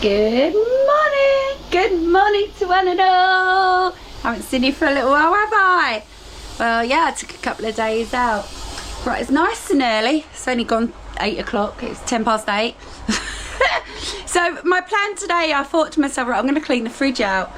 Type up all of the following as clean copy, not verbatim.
Good morning! Good morning to one and all! Haven't seen you for a little while, have I? Well, yeah, I took a couple of days out. Right, it's nice and early. It's only gone 8 o'clock. It's 10 past 8. So my plan today, I thought to myself, right, I'm going to clean the fridge out.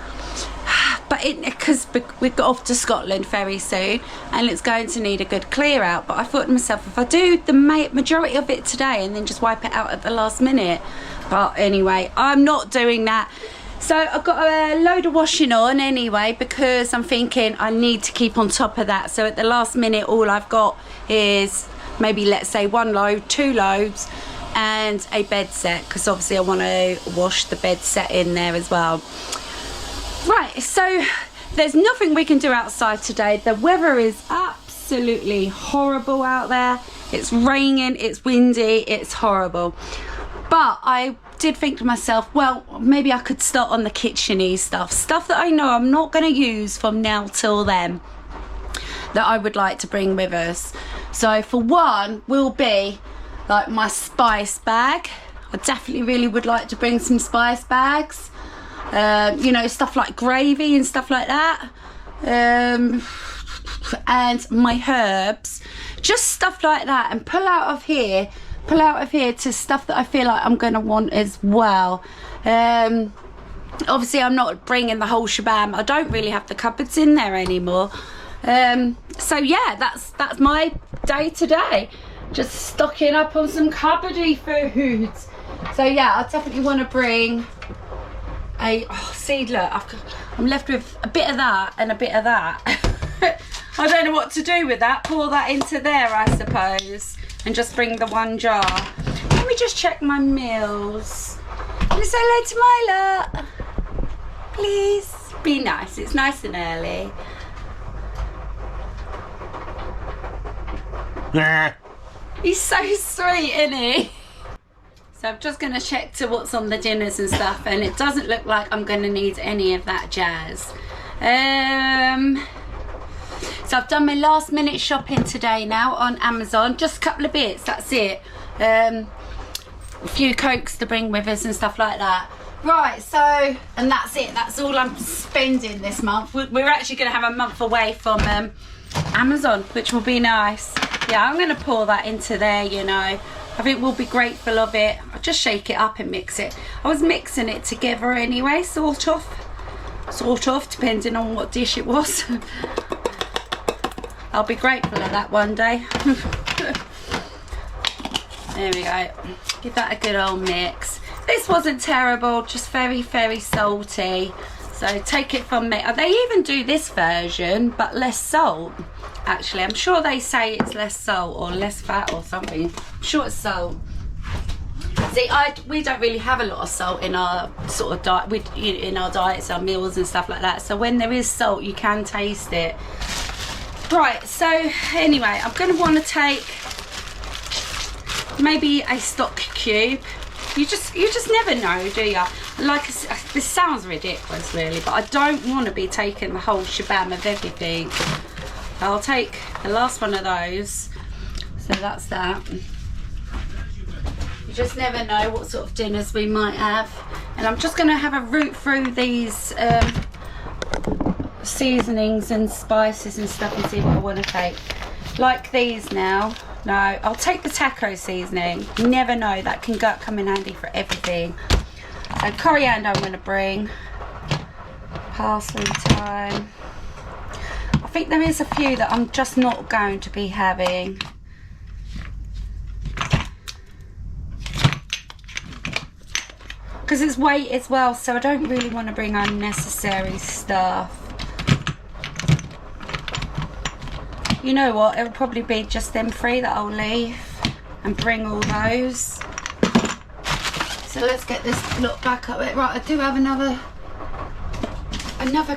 But because we've got off to Scotland very soon and it's going to need a good clear out. But I thought to myself, if I do the majority of it today and then just wipe it out at the last minute. But anyway, I'm not doing that. So I've got a load of washing on anyway, because I'm thinking I need to keep on top of that. So at the last minute, all I've got is maybe, let's say, 1 load, 2 loads and a bed set, because obviously I want to wash the bed set in there as well. Right, so there's nothing we can do outside today. The weather is absolutely horrible out there. It's raining, it's windy, it's horrible. But I did think to myself, well, maybe I could start on the kitchen-y stuff that I know I'm not going to use from now till then, that I would like to bring with us. So for one will be like my spice bag. I definitely really would like to bring some spice bags. You know, stuff like gravy and stuff like that, and my herbs, just stuff like that, and pull out of here to stuff that I feel like I'm going to want as well. Obviously I'm not bringing the whole shebang. I don't really have the cupboards in there anymore. So yeah, that's my day today, just stocking up on some cupboardy foods. So yeah, I definitely want to bring see, look, I'm left with a bit of that and a bit of that. I don't know what to do with that. Pour that into there, I suppose, and just bring the 1 jar. Let me just check my meals. Can you say hello to Myla? Please be nice. It's nice and early. He's so sweet, isn't he? So I'm just going to check to what's on the dinners and stuff, and it doesn't look like I'm going to need any of that jazz. So I've done my last minute shopping today now on Amazon, just a couple of bits, that's it. A few Cokes to bring with us and stuff like that. Right, so, and that's it, that's all I'm spending this month. We're actually going to have a month away from Amazon, which will be nice. Yeah, I'm going to pour that into there, you know. I think we'll be grateful of it. I'll just shake it up and mix it. I was mixing it together anyway, sort of, depending on what dish it was. I'll be grateful of that one day. There we go. Give that a good old mix. This wasn't terrible, just very, very salty. So take it from me. They even do this version, but less salt. Actually, I'm sure they say it's less salt or less fat or something. I'm sure it's salt. See, we don't really have a lot of salt in our sort of diet, in our diets, our meals and stuff like that. So when there is salt, you can taste it. Right, so anyway, I'm going to want to take maybe a stock cube. You just never know, do you? Like, this sounds ridiculous really, but I don't want to be taking the whole shebang of everything. I'll take the last one of those. So that's that. You just never know what sort of dinners we might have. And I'm just going to have a root through these seasonings and spices and stuff and see what I want to take. Like these now. No, I'll take the taco seasoning. You never know, that can come in handy for everything. So coriander I'm going to bring. Parsley, thyme. I think there is a few that I'm just not going to be having. Because it's weight as well, so I don't really want to bring unnecessary stuff. You know what, it'll probably be just them 3 that I'll leave and bring all those. So let's get this look back up. Right, I do have another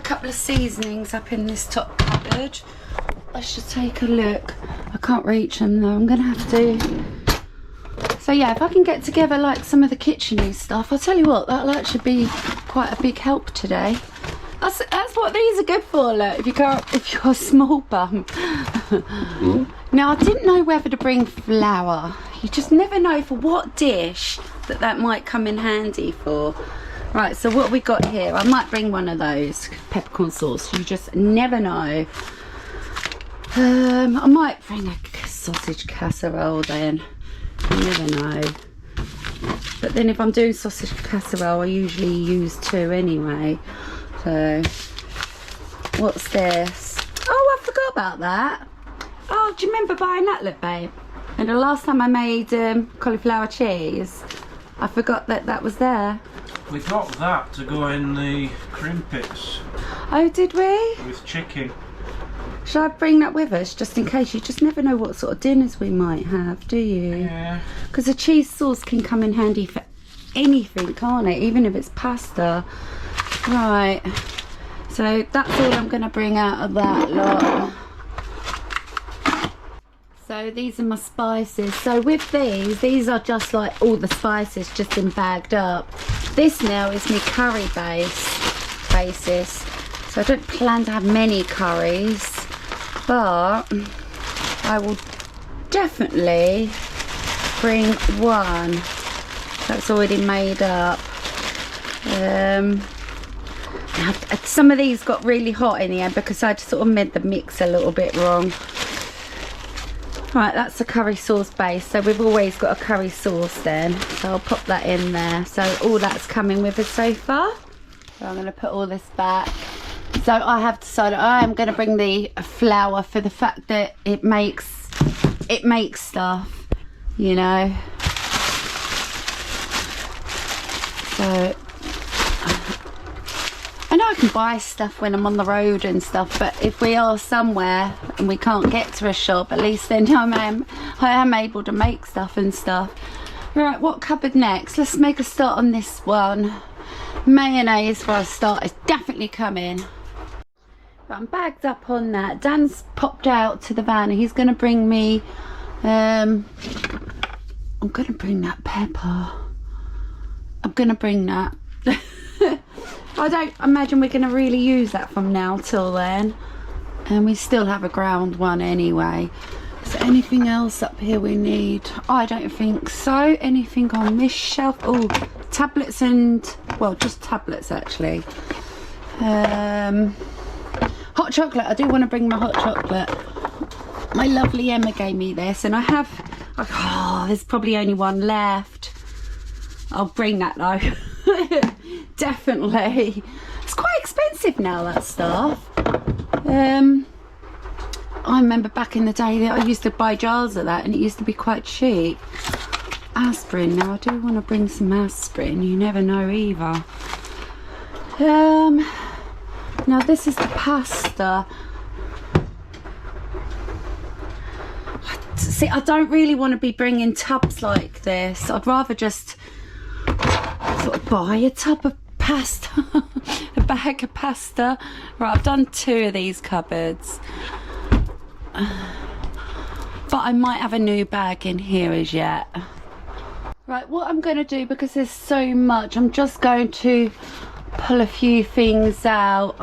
couple of seasonings up in this top cupboard. Let's just take a look. I can't reach them though, I'm gonna have to. So yeah, if I can get together like some of the kitchen-y stuff, I'll tell you what, that'll actually be quite a big help today. That's what these are good for, look, if you're a small bum. Now I didn't know whether to bring flour, You just never know for what dish that might come in handy for. Right, so what we got here, I might bring one of those peppercorn sauce, you just never know. I might bring a sausage casserole then, you never know. But then if I'm doing sausage casserole, I usually use 2 anyway. So, what's this? Oh, I forgot about that. Oh, do you remember buying that, look, babe? And the last time I made cauliflower cheese, I forgot that was there. We got that to go in the crimpets. Oh, did we? With chicken. Shall I bring that with us, just in case? You just never know what sort of dinners we might have, do you? Yeah. Because a cheese sauce can come in handy for anything, can't it? Even if it's pasta. Right. So that's all I'm going to bring out of that lot. So these are my spices. So with these are just like all the spices just in bagged up. This now is my curry basis. So I don't plan to have many curries, but I will definitely bring one that's already made up. Some of these got really hot in the end because I sort of made the mix a little bit wrong. Right, that's a curry sauce base, so we've always got a curry sauce then, so I'll pop that in there. So all that's coming with us so far. So I'm going to put all this back. So I have decided I am going to bring the flour for the fact that it makes stuff, you know. So I know I can buy stuff when I'm on the road and stuff, but if we are somewhere and we can't get to a shop, at least then I am able to make stuff and stuff. Right, what cupboard next? Let's make a start on this one. Mayonnaise for a start is definitely coming. But I'm bagged up on that. Dan's popped out to the van. He's going to bring me, I'm going to bring that pepper. I'm going to bring that. I don't imagine we're going to really use that from now till then, and we still have a ground one anyway. Is there anything else up here we need? I don't think so. Anything on this shelf? Oh, tablets and, well, just tablets actually. Hot chocolate. I do want to bring my hot chocolate. My lovely Emma gave me this, and I have, oh, there's probably only one left. I'll bring that though. Definitely. It's quite expensive now, that stuff. I remember back in the day that I used to buy jars of that and it used to be quite cheap. Aspirin. Now I do want to bring some aspirin. You never know either. Now this is the pasta. See, I don't really want to be bringing tubs like this. I'd rather just sort of buy a tub of pasta, a bag of pasta. Right, I've done 2 of these cupboards, but I might have a new bag in here as yet. Right, what I'm going to do, because there's so much, I'm just going to pull a few things out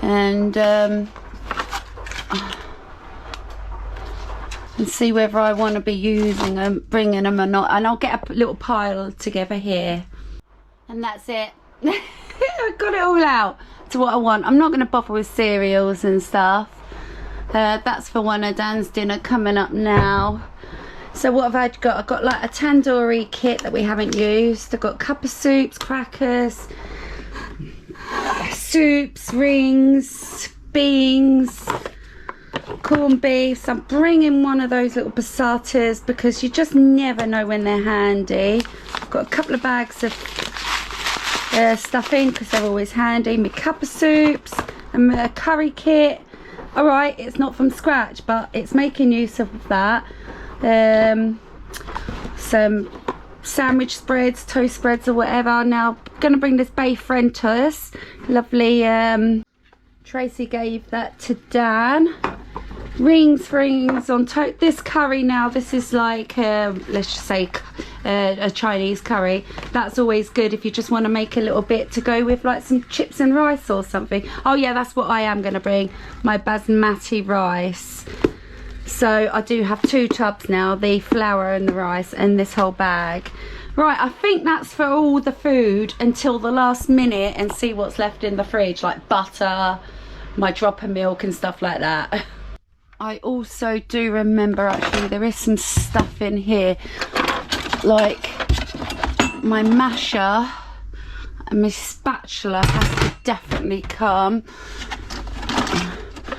and see whether I want to be using them, bringing them or not, and I'll get a little pile together here. And that's it. I got it all out to what I want. I'm not going to bother with cereals and stuff. That's for one of Dan's dinner coming up now. So what have I got? I've got like a tandoori kit that we haven't used. I've got a cup of soups, crackers, soups, rings, beans, corned beef. So I'm bringing one of those little passatas because you just never know when they're handy. I've got a couple of bags of stuffing because they're always handy. My cup of soups and my curry kit. Alright, it's not from scratch, but it's making use of that. Some sandwich spreads, toast spreads or whatever. Now I'm going to bring this bay friend to us. Lovely, Tracy gave that to Dan. Rings on toast. This curry now, this is like let's just say a Chinese curry. That's always good if you just want to make a little bit to go with like some chips and rice or something. Oh yeah, that's what I am going to bring, my basmati rice. So I do have 2 tubs now, the flour and the rice and this whole bag. Right, I think that's for all the food until the last minute and see what's left in the fridge, like butter, my drop of milk and stuff like that. I also do remember actually there is some stuff in here, like my masher and my spatula has to definitely come.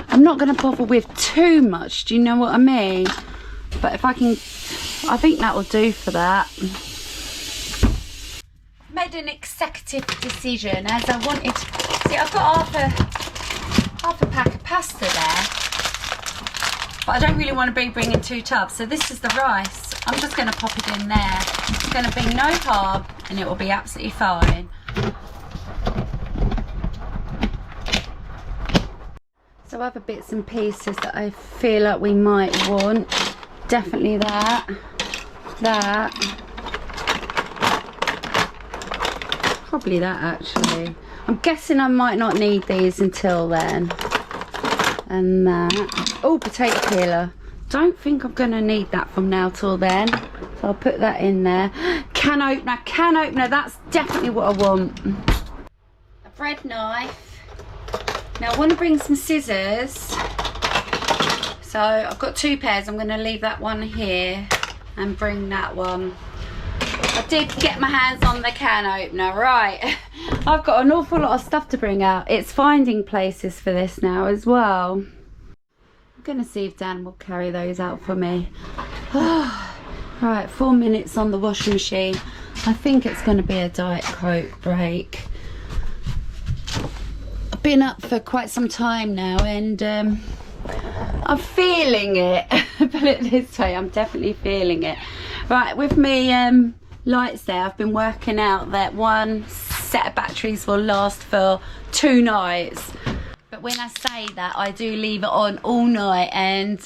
I'm not going to bother with too much, do you know what I mean? But if I can, I think that will do for that. Made an executive decision as I wanted to, see I've got half a pack of pasta there, but I don't really want to be bringing 2 tubs, so this is the rice. I'm just going to pop it in there. It's going to be no carb and it will be absolutely fine. So other bits and pieces that I feel like we might want, definitely that, probably that actually. I'm guessing I might not need these until then. And that. Oh, potato peeler. Don't think I'm going to need that from now till then. So I'll put that in there. Can opener, that's definitely what I want. A bread knife. Now I want to bring some scissors. So I've got 2 pairs. I'm going to leave that one here and bring that one. I did get my hands on the can opener. Right, I've got an awful lot of stuff to bring out. It's finding places for this now as well. I'm going to see if Dan will carry those out for me. Right, 4 minutes on the washing machine. I think it's going to be a Diet Coke break. I've been up for quite some time now and I'm feeling it. Put it this way, I'm definitely feeling it. Right, with me lights there, I've been working out that one set of batteries will last for 2 nights. But when I say that, I do leave it on all night and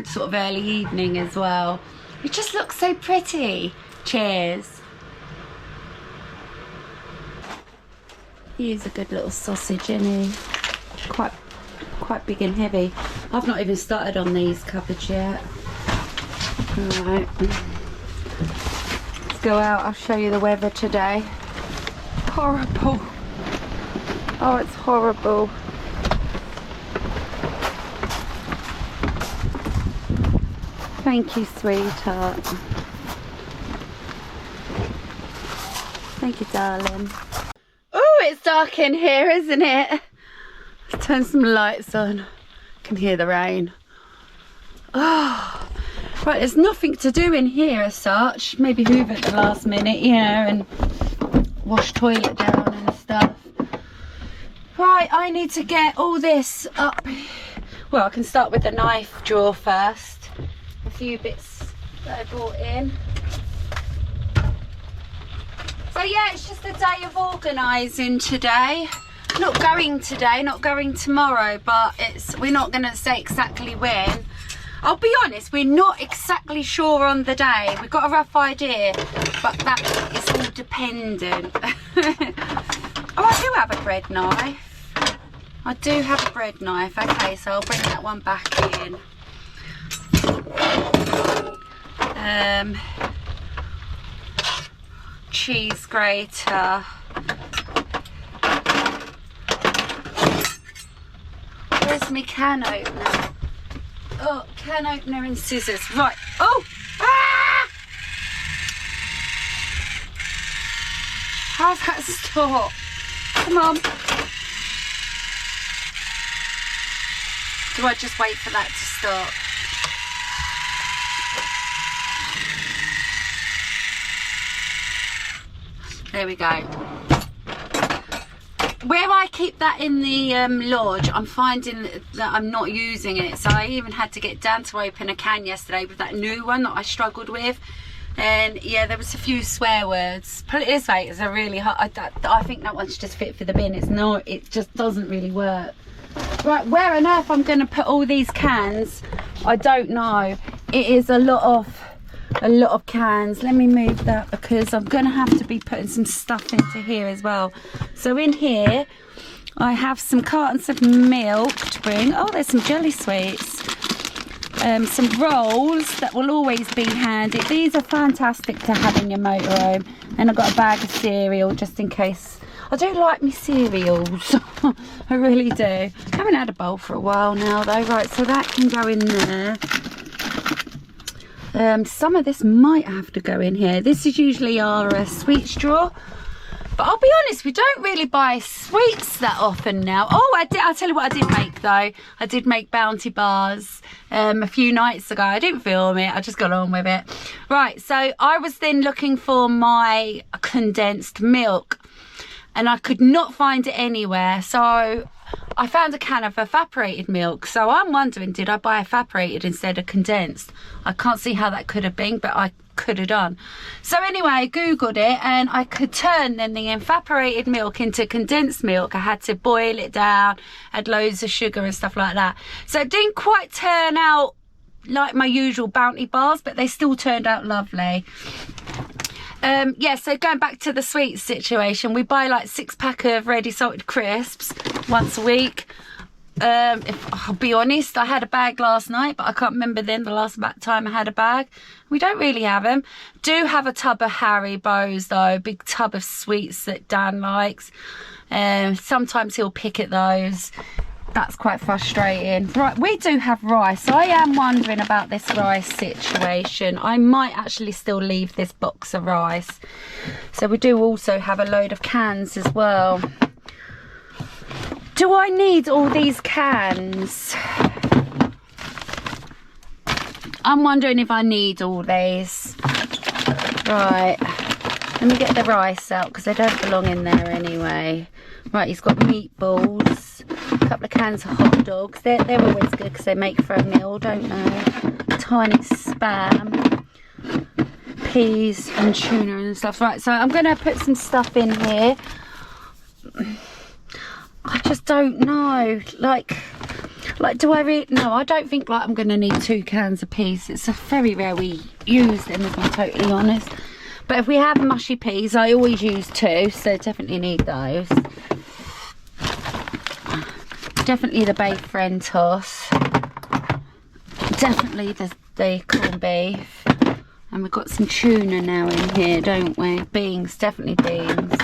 sort of early evening as well. It just looks so pretty. Cheers. He is a good little sausage, isn't he? Quite big and heavy. I've not even started on these cupboards yet. Alright. Let's go out, I'll show you the weather today. Horrible. Oh, it's horrible. Thank you, sweetheart. Thank you, darling. Oh, it's dark in here, isn't it? Let's turn some lights on. Can hear the rain. Oh, right, there's nothing to do in here as such. Maybe hoover at the last minute, you know, and wash toilet down and stuff. Right, I need to get all this up. Well, I can start with the knife drawer first. A few bits that I brought in. So yeah, it's just a day of organising today. Not going today, not going tomorrow, but we're not going to say exactly when. I'll be honest, we're not exactly sure on the day. We've got a rough idea, but that is all dependent. Oh, I do have a bread knife. I do have a bread knife. Okay, so I'll bring that one back in. Cheese grater. Where's my can opener? Oh, can opener and scissors. Right. Oh! Ah! How's that stop? Come on. Do I just wait for that to stop? There we go. Where I keep that in the lodge, I'm finding that I'm not using it. So I even had to get Dan to open a can yesterday with that new one that I struggled with. And yeah, there was a few swear words. Put it this way, it's a really hot, I think that one's just fit for the bin. It's not, it just doesn't really work. Right, where on earth I'm going to put all these cans, I don't know. It is a lot of cans. Let me move that because I'm going to have to be putting some stuff into here as well. So in here I have some cartons of milk to bring. Oh, there's some jelly sweets. some rolls that will always be handy. These are fantastic to have in your motorhome. And I've got a bag of cereal just in case. I do like me cereals. I really do. I haven't had a bowl for a while now though. Right, so that can go in there. Some of this might have to go in here. This is usually our sweets drawer. But I'll be honest, we don't really buy sweets that often now. Oh, I'll tell you what I did make though. I did make Bounty bars a few nights ago. I didn't film it, I just got on with it. Right, so I was then looking for my condensed milk and I could not find it anywhere. So I found a can of evaporated milk. So I'm wondering, did I buy evaporated instead of condensed? I can't see how that could have been, but I could have done. So anyway, I googled it and I could turn then the evaporated milk into condensed milk. I had to boil it down, add loads of sugar and stuff like that. So it didn't quite turn out like my usual Bounty bars, but they still turned out lovely. Yeah, so going back to the sweets situation, we buy like 6-pack of ready salted crisps once a week. If I'll be honest, I had a bag last night, but I can't remember then the last time I had a bag. We don't really have them. Do have a tub of Haribos though, big tub of sweets that Dan likes. Sometimes he'll pick at those. That's quite frustrating. Right, we do have rice. I am wondering about this rice situation. I might actually still leave this box of rice. So we do also have a load of cans as well. Do I need all these cans? I'm wondering if I need all these. Right, let me get the rice out because they don't belong in there anyway. Right, he's got meatballs, a couple of cans of hot dogs. They're always good because they make for a meal, don't they? Tiny spam, peas and tuna and stuff. Right, so I'm going to put some stuff in here. I just don't know. Like do I really? No, I don't think like I'm going to need 2 cans of peas. It's a very rare we use them, if I'm totally honest. But if we have mushy peas, I always use 2, so definitely need those. Definitely the Bay Friend toss. Definitely the corned beef. And we've got some tuna now in here, don't we? Beans, definitely beans.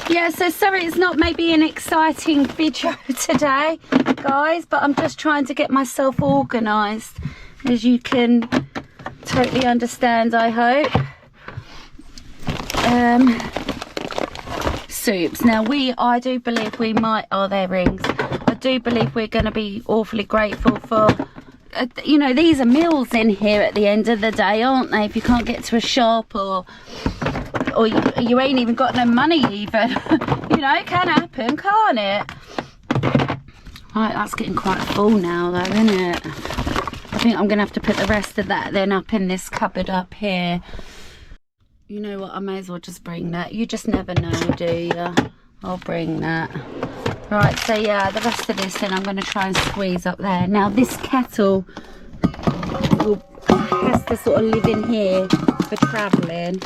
Yeah, so sorry it's not maybe an exciting video today, guys, but I'm just trying to get myself organised, as you can totally understand, I hope. Soups. Now I do believe we might, oh, they're rings. I do believe we're going to be awfully grateful for, you know, these are meals in here at the end of the day, aren't they? If you can't get to a shop or you ain't even got no money even. You know, it can happen, can't it? Right, that's getting quite full now though, isn't it? I think I'm gonna have to put the rest of that then up in this cupboard up here. You know what, I may as well just bring that. You just never know, do you? I'll bring that. Right, so yeah, the rest of this then I'm gonna try and squeeze up there. Now this kettle has to sort of live in here for travelling.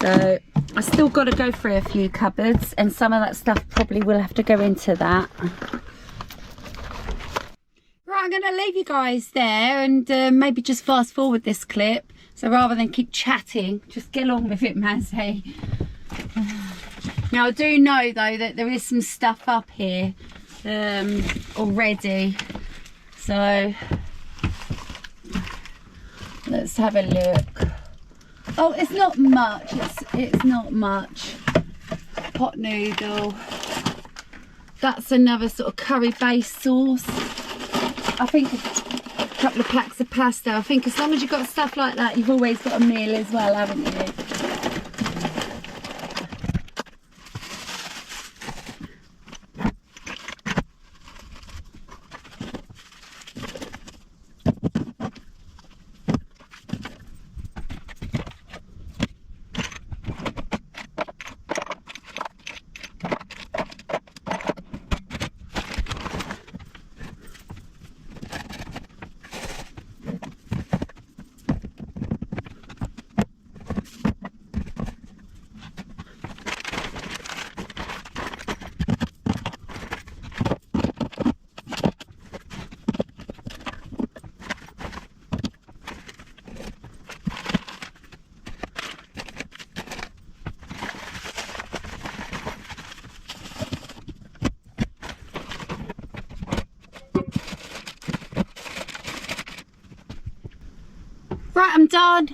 So I still got to go through a few cupboards, and some of that stuff probably will have to go into that. Right, I'm going to leave you guys there and maybe just fast forward this clip. So rather than keep chatting, just get on with it, Mazzy. Now I do know though that there is some stuff up here already. So let's have a look. Oh, it's not much. It's not much. Pot noodle. That's another sort of curry-based sauce. I think a couple of packs of pasta. I think as long as you've got stuff like that, you've always got a meal as well, haven't you? Right, I'm done.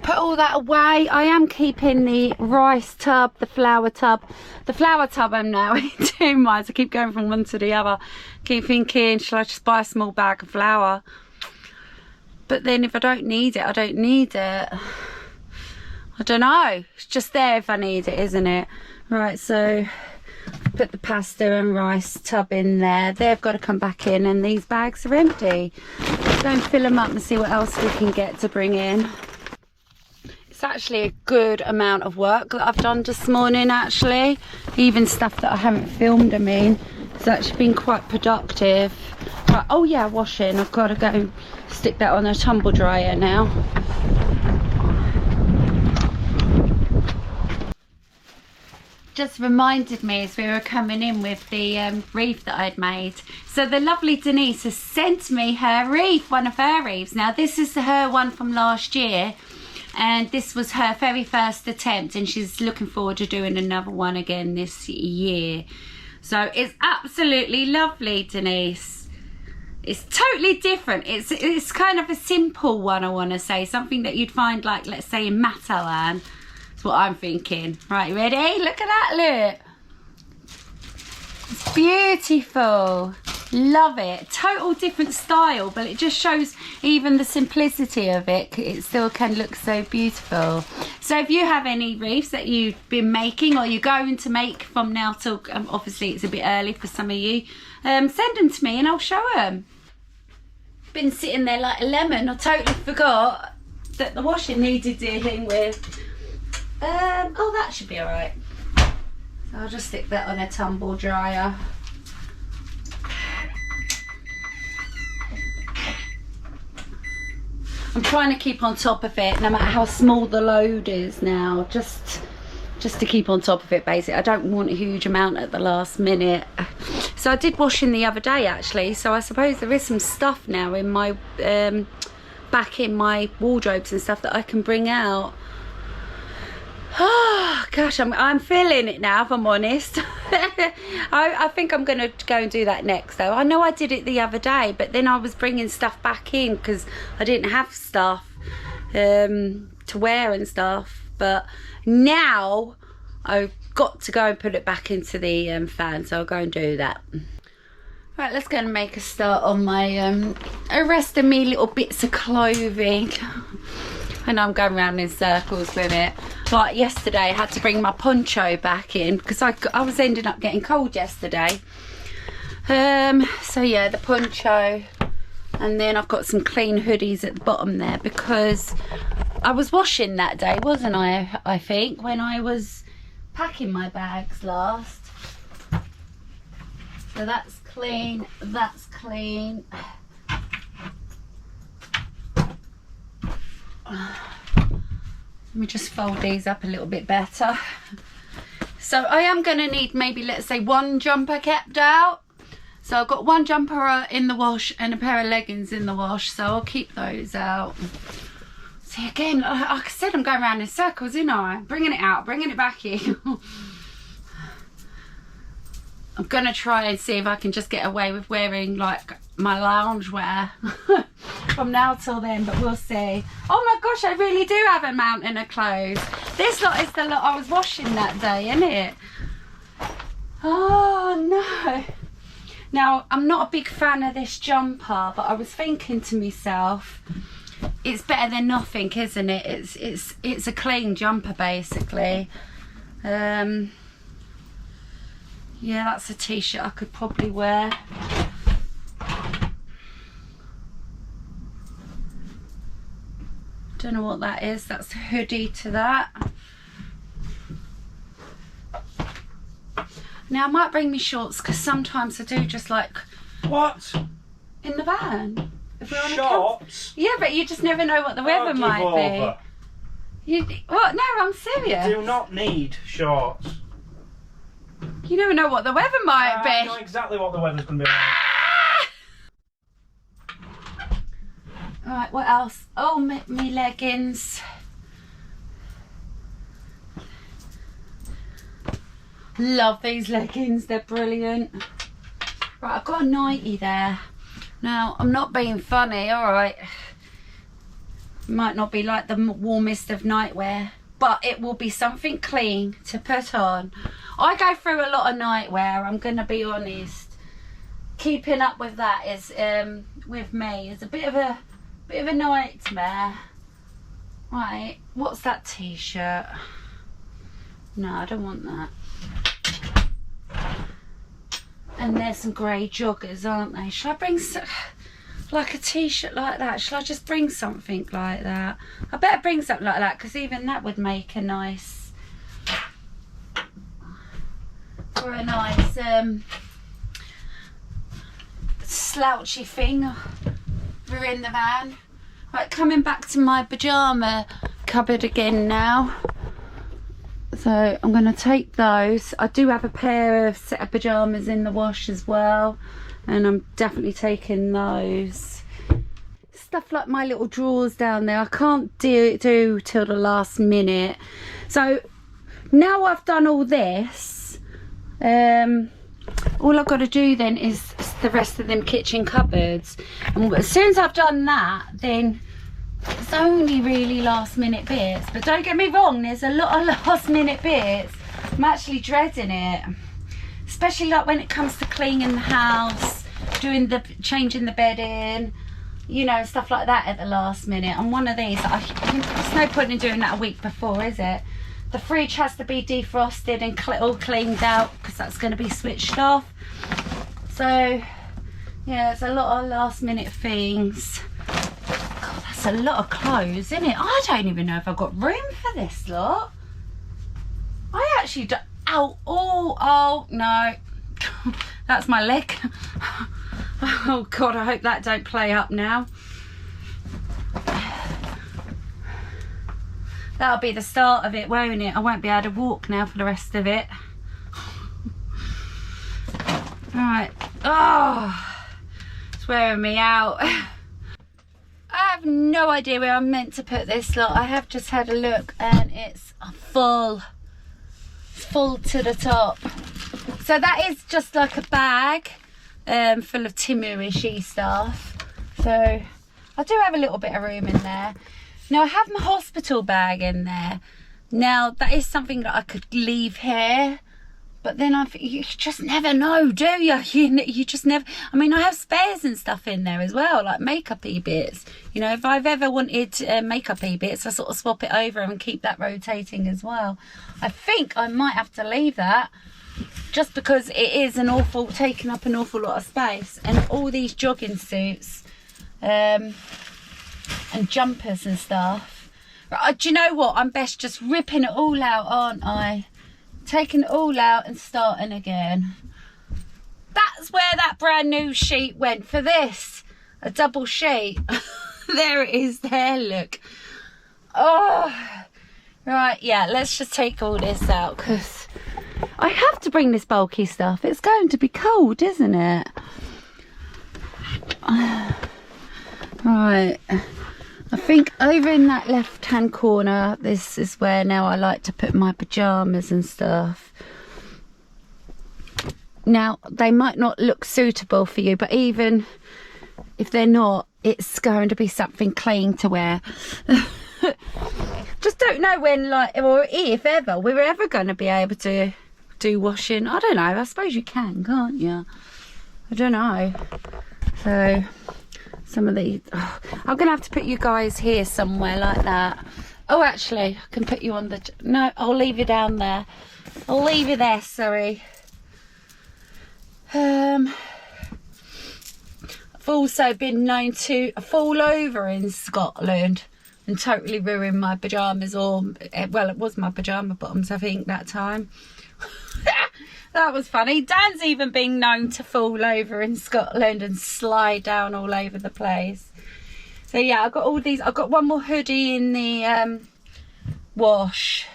Put all that away. I am keeping the rice tub, the flour tub. The flour tub I'm now in too much. I keep going from one to the other. Keep thinking, shall I just buy a small bag of flour? But then if I don't need it, I don't need it. I don't know. It's just there if I need it, isn't it? Right, so put the pasta and rice tub in there. They've got to come back in, and these bags are empty. Go and fill them up and see what else we can get to bring in. It's actually a good amount of work that I've done this morning, actually. Even stuff that I haven't filmed, I mean. It's actually been quite productive. Right, oh yeah, washing. I've got to go and stick that on a tumble dryer now. Just reminded me as we were coming in with the wreath that I'd made. So the lovely Denise has sent me her wreath, one of her wreaths. Now this is her one from last year, and this was her very first attempt, and she's looking forward to doing another one again this year. So it's absolutely lovely, Denise. It's totally different. It's kind of a simple one, I want to say. Something that you'd find, like, let's say in Matalan. That's what I'm thinking. Right, you ready? Look at that, look. It's beautiful. Love it. Total different style, but it just shows even the simplicity of it. It still can look so beautiful. So if you have any wreaths that you've been making or you're going to make from now till, obviously it's a bit early for some of you, send them to me and I'll show them. Been sitting there like a lemon. I totally forgot that the washing needed dealing with. Oh, that should be all right. So I'll just stick that on a tumble dryer. I'm trying to keep on top of it, no matter how small the load is now, just to keep on top of it, basically. I don't want a huge amount at the last minute. So I did washing the other day, actually, so I suppose there is some stuff now in my back in my wardrobes and stuff that I can bring out. Oh gosh, I'm feeling it now, if I'm honest. I think I'm gonna go and do that next, though. I know I did it the other day, but then I was bringing stuff back in because I didn't have stuff to wear and stuff. But now I've got to go and put it back into the fan, so I'll go and do that. Right, let's go and make a start on my rest of me little bits of clothing. I know I'm going around in circles with it. Like yesterday, I had to bring my poncho back in because I was ending up getting cold yesterday. So yeah, the poncho, and then I've got some clean hoodies at the bottom there because I was washing that day, wasn't I? I think when I was packing my bags last. So that's clean. That's clean. Let me just fold these up a little bit better. So I am going to need maybe, let's say, one jumper kept out. So I've got one jumper in the wash and a pair of leggings in the wash, so I'll keep those out. See, again, like I said, I'm going around in circles, isn't I? Bringing it out, bringing it back in. I'm going to try and see if I can just get away with wearing, like, my lounge wear from now till then, but we'll see. Oh my gosh, I really do have a mountain of clothes. This lot is the lot I was washing that day, isn't it? Oh no. Now, I'm not a big fan of this jumper, but I was thinking to myself, it's better than nothing, isn't it? It's a clean jumper, basically. Yeah, that's a t-shirt I could probably wear. Don't know what that is. That's a hoodie to that. Now I might bring me shorts because sometimes I do just like... What? In the van. If we're on shorts? Yeah, but you just never know what the weather might be. What? No, I'm serious. You do not need shorts. You never know what the weather might be. I know exactly what the weather's going to be like. Alright, what else? Oh, me leggings. Love these leggings, they're brilliant. Right, I've got a nightie there. Now, I'm not being funny, alright. Might not be like the warmest of nightwear, but it will be something clean to put on. I go through a lot of nightwear, I'm gonna be honest. Keeping up with that is with me is a bit of a nightmare. Right, what's that t-shirt? No, I don't want that. And there's some grey joggers, aren't they? Shall I bring like a t-shirt like that? Shall I just bring something like that? I better bring something like that, because even that would make a nice, or a nice slouchy thing. We're in the van. Right, coming back to my pyjama cupboard again now. So I'm going to take those. I do have a set of pyjamas in the wash as well, and I'm definitely taking those. Stuff like my little drawers down there, I can't do till the last minute. So now I've done all this, all I've got to do then is the rest of them kitchen cupboards, and as soon as I've done that, then it's only really last minute bits. But don't get me wrong, there's a lot of last minute bits. I'm actually dreading it, especially like when it comes to cleaning the house, changing the bedding, you know, stuff like that at the last minute. I'm one of these, there's no point in doing that a week before, is it? The fridge has to be defrosted and all cleaned out, because that's going to be switched off. So yeah, there's a lot of last minute things. God, that's a lot of clothes, isn't it? I don't even know if I've got room for this lot. I actually don't. Oh no. That's my leg. Oh God, I hope that don't play up now. That'll be the start of it, won't it? I won't be able to walk now for the rest of it. Right. Oh, it's wearing me out. I have no idea where I'm meant to put this lot. I have just had a look and it's full. It's full to the top. So that is just like a bag full of Timu-ishy stuff. So I do have a little bit of room in there. Now I have my hospital bag in there. Now that is something that I could leave here, but then you just never know, do you? You just never. I mean, I have spares and stuff in there as well, like makeup-y bits. You know, if I've ever wanted makeup-y bits, I sort of swap it over and keep that rotating as well. I think I might have to leave that, just because it is taking up an awful lot of space, and all these jogging suits and jumpers and stuff. Right, do you know what? I'm best just ripping it all out, aren't I? Taking it all out and starting again. That's where that brand new sheet went for this. A double sheet. There it is there, look. Oh, right, yeah, let's just take all this out, because I have to bring this bulky stuff. It's going to be cold, isn't it? Right. I think over in that left hand corner, this is where now I like to put my pyjamas and stuff. Now they might not look suitable for you, but even if they're not, it's going to be something clean to wear. Just don't know when, like, or if ever we're ever going to be able to do washing. I don't know, I suppose you can, can't you? I don't know. So some of these, I'm gonna have to put you guys here somewhere like that. Oh, actually, I can put you on the, no, I'll leave you down there. I'll leave you there, sorry. I've also been known to fall over in Scotland and totally ruin my pyjamas, or, well, it was my pyjama bottoms, I think, that time. That was funny. Dan's even been known to fall over in Scotland and slide down all over the place. So yeah, I've got all these. I've got one more hoodie in the wash.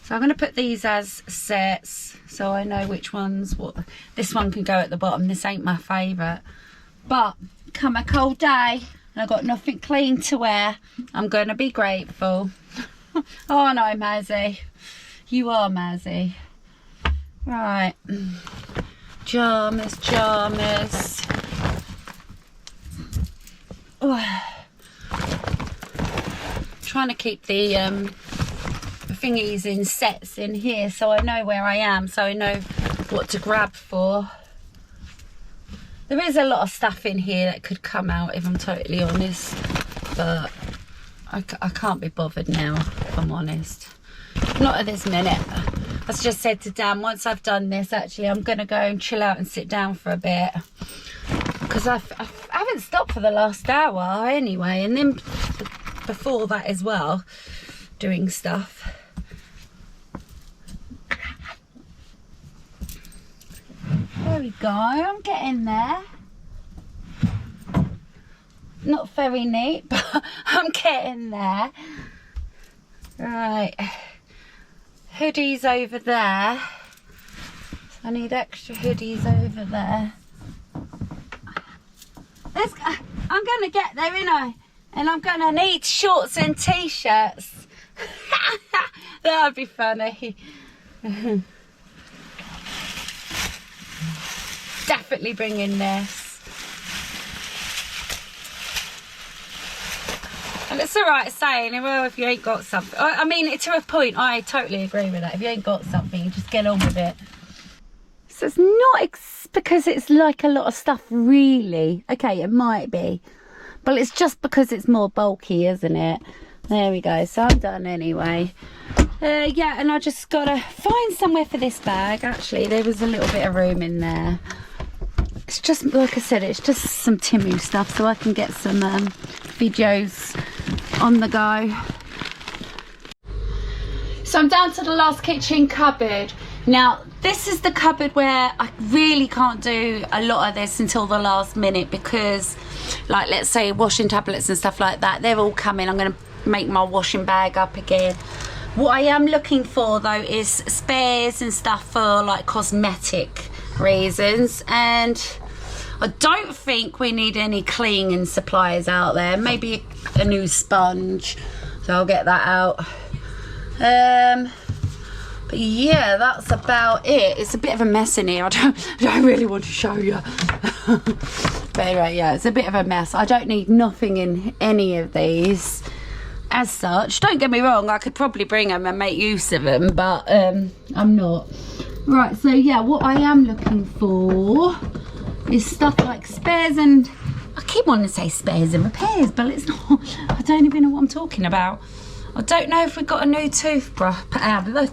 So I'm going to put these as sets, so I know which ones. What this one can go at the bottom. This ain't my favourite. But come a cold day and I've got nothing clean to wear, I'm going to be grateful. Oh no, Mazzy. You are Mazzy. Right, jammers. Oh. trying to keep the thingies in sets in here so I know where I am, so I know what to grab for. There is a lot of stuff in here that could come out if I'm totally honest, but I can't be bothered now if I'm honest. Not at this minute. I just said to Dan, once I've done this, actually I'm going to go and chill out and sit down for a bit, because I haven't stopped for the last hour anyway, and then before that as well, doing stuff. There we go, I'm getting there. Not very neat, but I'm getting there. Right, hoodies over there. So I need extra hoodies over there. I'm gonna get there, ain't I? And I'm gonna need shorts and t-shirts. That would be funny. Definitely bringing this. And it's alright saying, well, if you ain't got something. I mean, to a point, I totally agree with that. If you ain't got something, you just get on with it. So it's not because it's like a lot of stuff, really. Okay, it might be. But it's just because it's more bulky, isn't it? There we go. So I'm done anyway. Yeah, and I just got to find somewhere for this bag. Actually, there was a little bit of room in there. It's just, like I said, it's just some Timu stuff, so I can get some videos on the go. So I'm down to the last kitchen cupboard. Now, this is the cupboard where I really can't do a lot of this until the last minute, because, like, let's say washing tablets and stuff like that, they're all coming. I'm going to make my washing bag up again. What I am looking for, though, is spares and stuff for, like, cosmetic reasons, and I don't think we need any cleaning supplies out there. Maybe a new sponge, so I'll get that out. But yeah, that's about it. It's a bit of a mess in here. I don't really want to show you. But anyway, yeah, it's a bit of a mess. I don't need nothing in any of these as such. Don't get me wrong, I could probably bring them and make use of them, but I'm not. Right, so yeah, what I am looking for is stuff like spares and... I keep wanting to say spares and repairs, but it's not. I don't even know what I'm talking about. I don't know if we've got a new toothbrush,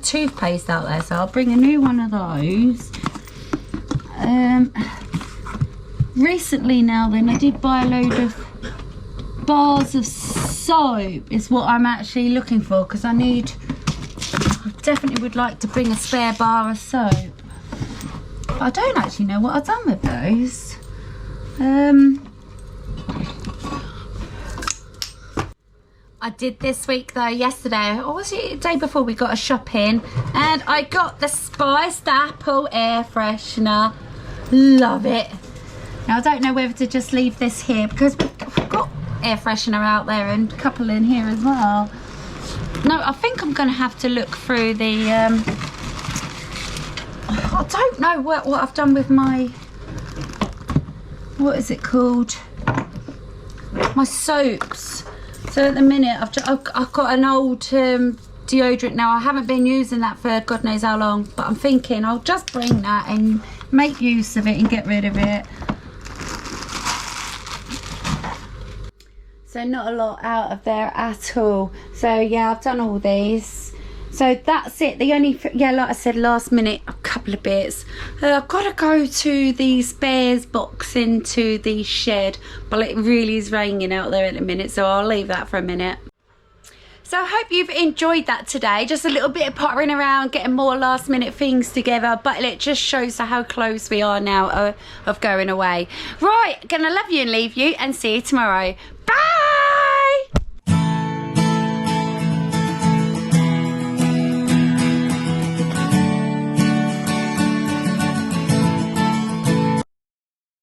toothpaste out there, so I'll bring a new one of those. Recently now then, I did buy a load of bars of soap, is what I'm actually looking for, because I definitely would like to bring a spare bar of soap. But I don't actually know what I've done with those. I did this week though, yesterday, or was it the day before, we got a shopping, and I got the Spiced Apple air freshener. Love it. Now I don't know whether to just leave this here, because we've got air freshener out there and a couple in here as well. No, I think I'm going to have to look through the I don't know what I've done with my, what is it called, my soaps. So at the minute I've got an old deodorant now. I haven't been using that for God knows how long, but I'm thinking I'll just bring that and make use of it and get rid of it. So not a lot out of there at all. So yeah, I've done all these. So that's it. The only, yeah, like I said, last minute, a couple of bits. I've got to go to the spares box into the shed, but it really is raining out there at the minute, so I'll leave that for a minute. So I hope you've enjoyed that today. Just a little bit of pottering around, getting more last minute things together, but it just shows how close we are now of going away. Right, gonna love you and leave you and see you tomorrow. Bye!